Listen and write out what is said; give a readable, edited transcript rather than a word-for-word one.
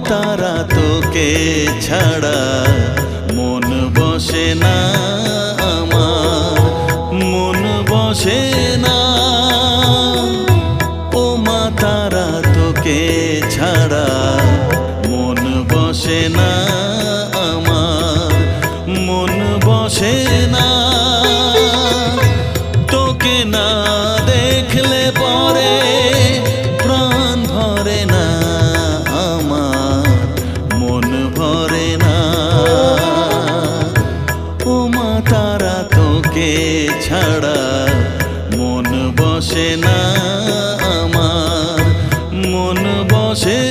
তারা তোকে ছাড়া মন বসে না আমার, মন বসে না। ও মা তারা তোকে ছাড়া মন বসে না আমার, মন বসে না। তোকে না দেখলে পরে প্রাণ ভরে না আমার, মন ভরে না। ও মা তারা তোকে ছাড়া মন বসে না আমার, মন বসে